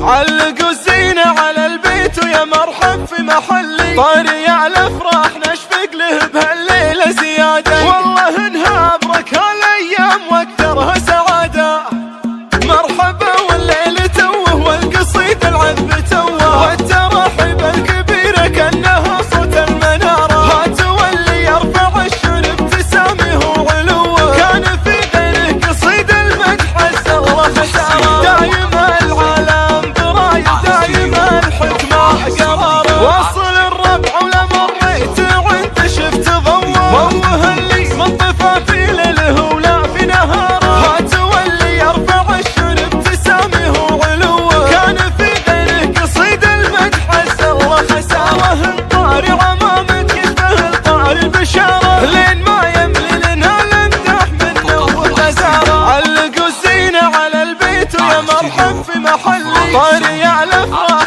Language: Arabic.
علقوا الزينة على البيت ويا مرحب في محلي، طاري على افراح نشفق له بهالليلة زيادة، والله انها ابرك هالايام واكثرها سعادة. مرحبا والليل توه والقصيد العذب توه، والتراحيب الكبيرة كأنها صوت المنارة، هات واللي يرفع الشعر ابتسامه وعلوه، كان في غيره قصيد المدح السر خسارة. دايم العالم براي دايم الحكمة قراره، واصل الربع ولا مريت عند شفت ضوه، موه اللي منطفى في ليله ولا في نهاره، هات واللي يرفع الشعر ابتسامه وعلوه، كان في غيره قصيد المدح السر خساره. الطاري عمامك يشبه الطاري البشاره، لين ما يملي لنا الامدح منه وغزاره. علقوا الزينة على البيت ويا مرحب في محلي، طاري على افراح